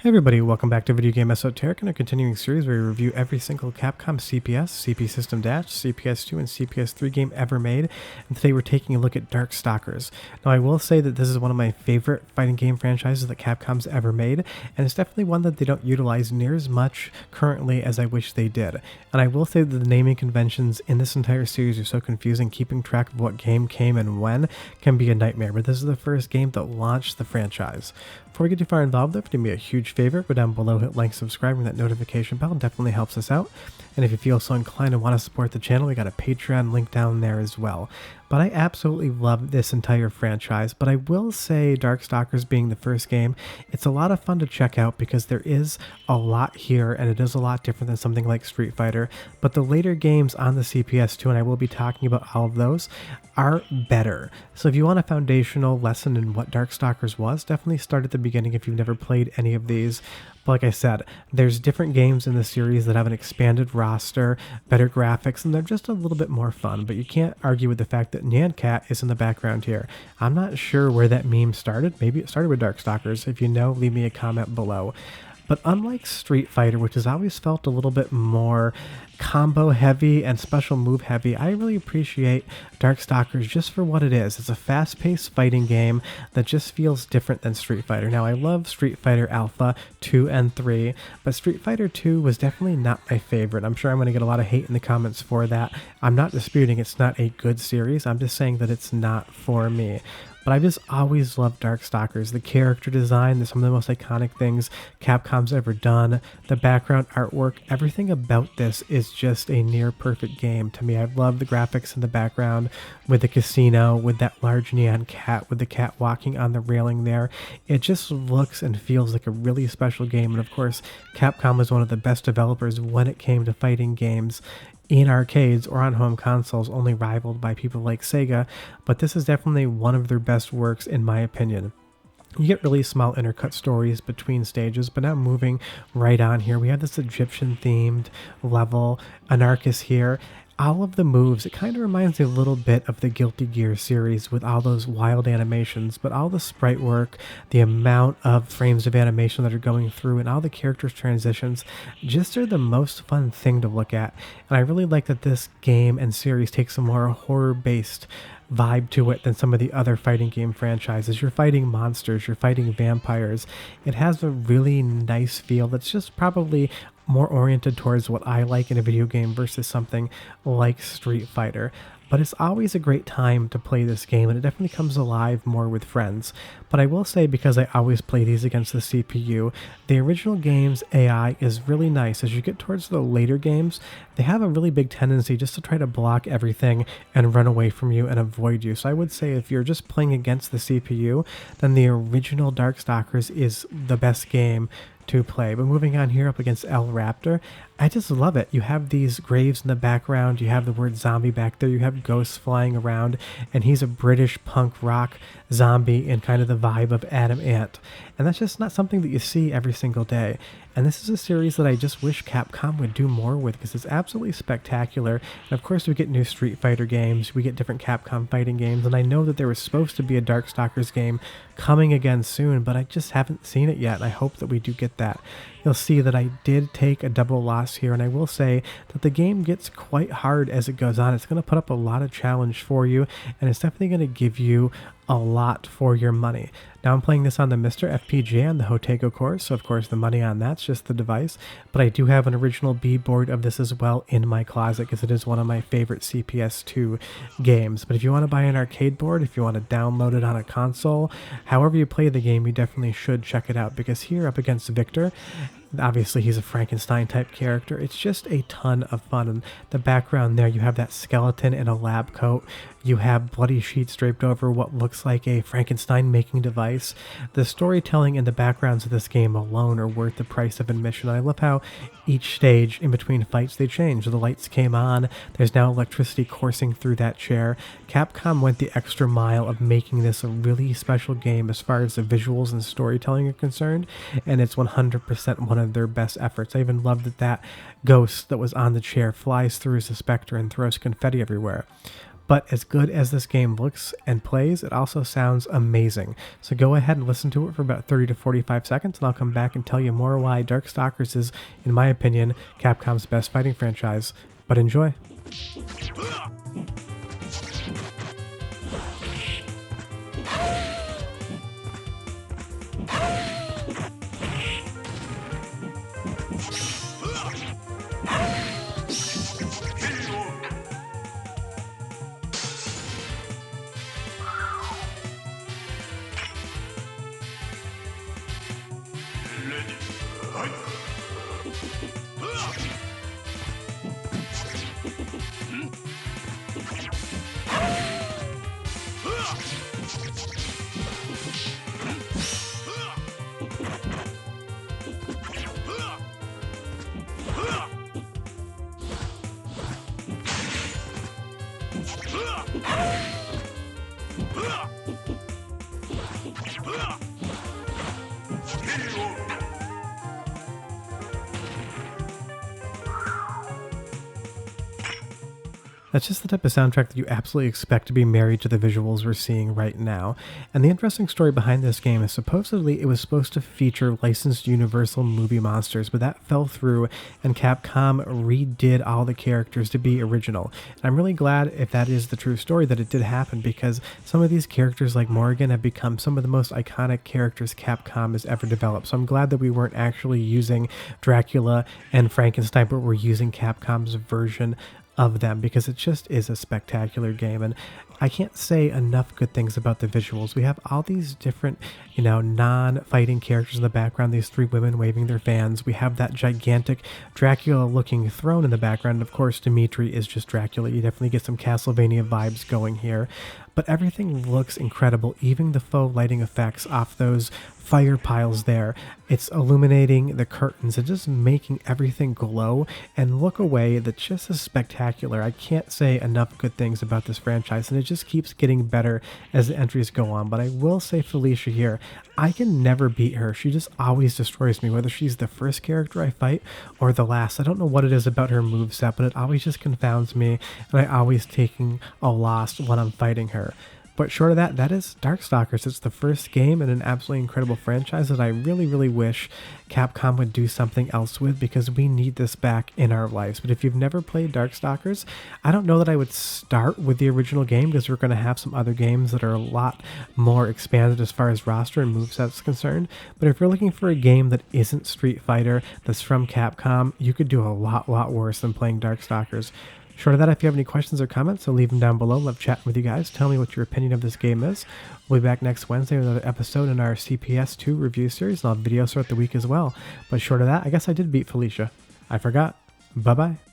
Hey everybody, welcome back to Video Game Esoteric, in a continuing series where we review every single Capcom CPS, CP System Dash, CPS2, and CPS3 game ever made, and today we're taking a look at Darkstalkers. Now I will say that this is one of my favorite fighting game franchises that Capcom's ever made, and it's definitely one that they don't utilize near as much currently as I wish they did. And I will say that the naming conventions in this entire series are so confusing, keeping track of what game came and when can be a nightmare, but this is the first game that launched the franchise. Before we get too far involved, though, do me a huge favor, go down below, hit like, subscribe, and that notification bell definitely helps us out. And if you feel so inclined and want to support the channel, we got a Patreon link down there as well. But I absolutely love this entire franchise, but I will say Darkstalkers being the first game, it's a lot of fun to check out because there is a lot here and it is a lot different than something like Street Fighter, but the later games on the CPS2, and I will be talking about all of those, are better. So if you want a foundational lesson in what Darkstalkers was, definitely start at the beginning if you've never played any of these. But like I said, there's different games in the series that have an expanded roster, better graphics, and they're just a little bit more fun, but you can't argue with the fact that Nyan Cat is in the background here. I'm not sure where that meme started. Maybe it started with Darkstalkers. If you know, leave me a comment below. But unlike Street Fighter, which has always felt a little bit more combo heavy and special move heavy, I really appreciate Darkstalkers just for what it is. It's a fast-paced fighting game that just feels different than Street Fighter. Now, I love Street Fighter Alpha 2 and 3, but Street Fighter 2 was definitely not my favorite. I'm sure I'm going to get a lot of hate in the comments for that. I'm not disputing it's not a good series. I'm just saying that it's not for me. But I just always loved Darkstalkers. The character design, some of the most iconic things Capcom's ever done, the background artwork, everything about this is just a near perfect game to me. I love the graphics in the background with the casino, with that large neon cat, with the cat walking on the railing there. It just looks and feels like a really special game. And of course, Capcom was one of the best developers when it came to fighting games in arcades or on home consoles, only rivaled by people like Sega, but this is definitely one of their best works in my opinion. You get really small intercut stories between stages, but now moving right on here, we have this Egyptian themed level, Anarchist here. All of the moves, it kind of reminds me a little bit of the Guilty Gear series with all those wild animations, but all the sprite work, the amount of frames of animation that are going through, and all the characters' transitions just are the most fun thing to look at. And I really like that this game and series takes a more horror-based vibe to it than some of the other fighting game franchises. You're fighting monsters, you're fighting vampires. It has a really nice feel that's just probably more oriented towards what I like in a video game versus something like Street Fighter. But it's always a great time to play this game, and it definitely comes alive more with friends. But I will say, because I always play these against the CPU, the original game's AI is really nice. As you get towards the later games, they have a really big tendency just to try to block everything and run away from you and avoid you. So I would say if you're just playing against the CPU, then the original Darkstalkers is the best game to play. But moving on here up against El Raptor, I just love it. You have these graves in the background, you have the word zombie back there, you have ghosts flying around, and he's a British punk rock zombie in kind of the vibe of Adam Ant. And that's just not something that you see every single day. And this is a series that I just wish Capcom would do more with because it's absolutely spectacular. And of course we get new Street Fighter games, we get different Capcom fighting games, and I know that there was supposed to be a Darkstalkers game coming again soon, but I just haven't seen it yet, and I hope that we do get that. You'll see that I did take a double loss here, and I will say that the game gets quite hard as it goes on. It's going to put up a lot of challenge for you, and it's definitely going to give you a lot for your money. Now I'm playing this on the Mr. FPGA on the Hotego core, so of course the money on that's just the device, but I do have an original B board of this as well in my closet because it is one of my favorite CPS2 games. But if you want to buy an arcade board, if you want to download it on a console, however you play the game, you definitely should check it out because here up against Victor, obviously he's a Frankenstein type character. It's just a ton of fun. And the background there, you have that skeleton in a lab coat. You have bloody sheets draped over what looks like a Frankenstein making device. The storytelling in the backgrounds of this game alone are worth the price of admission. I love how each stage in between fights they change. The lights came on. There's now electricity coursing through that chair. Capcom went the extra mile of making this a really special game as far as the visuals and storytelling are concerned, and it's 100% one of their best efforts. I even love that ghost that was on the chair flies through as a specter and throws confetti everywhere. But as good as this game looks and plays, it also sounds amazing. So go ahead and listen to it for about 30 to 45 seconds, and I'll come back and tell you more why Darkstalkers is, in my opinion, Capcom's best fighting franchise. But enjoy. That's just the type of soundtrack that you absolutely expect to be married to the visuals we're seeing right now. And the interesting story behind this game is supposedly it was supposed to feature licensed Universal movie monsters, but that fell through and Capcom redid all the characters to be original. And I'm really glad, if that is the true story, that it did happen, because some of these characters like Morrigan have become some of the most iconic characters Capcom has ever developed. So I'm glad that we weren't actually using Dracula and Frankenstein, but we're using Capcom's version of them, because it just is a spectacular game. And I can't say enough good things about the visuals. We have all these different, non-fighting characters in the background, these three women waving their fans. We have that gigantic Dracula-looking throne in the background. And of course, Dimitri is just Dracula. You definitely get some Castlevania vibes going here. But everything looks incredible, even the faux lighting effects off those fire piles there. It's illuminating the curtains and just making everything glow and look a way that just is spectacular. I can't say enough good things about this franchise, and it just keeps getting better as the entries go on. But I will say Felicia here, I can never beat her. She just always destroys me, whether she's the first character I fight or the last. I don't know what it is about her moveset, but it always just confounds me, and I always taking a loss when I'm fighting her. But short of that, that is Darkstalkers. It's the first game in an absolutely incredible franchise that I really, really wish Capcom would do something else with, because we need this back in our lives. But if you've never played Darkstalkers, I don't know that I would start with the original game, because we're going to have some other games that are a lot more expanded as far as roster and moveset is concerned. But if you're looking for a game that isn't Street Fighter, that's from Capcom, you could do a lot worse than playing Darkstalkers. Short of that, if you have any questions or comments, so leave them down below. Love chatting with you guys. Tell me what your opinion of this game is. We'll be back next Wednesday with another episode in our CPS 2 review series, and I'll have videos throughout the week as well. But short of that, I guess I did beat Felicia. I forgot. Bye-bye.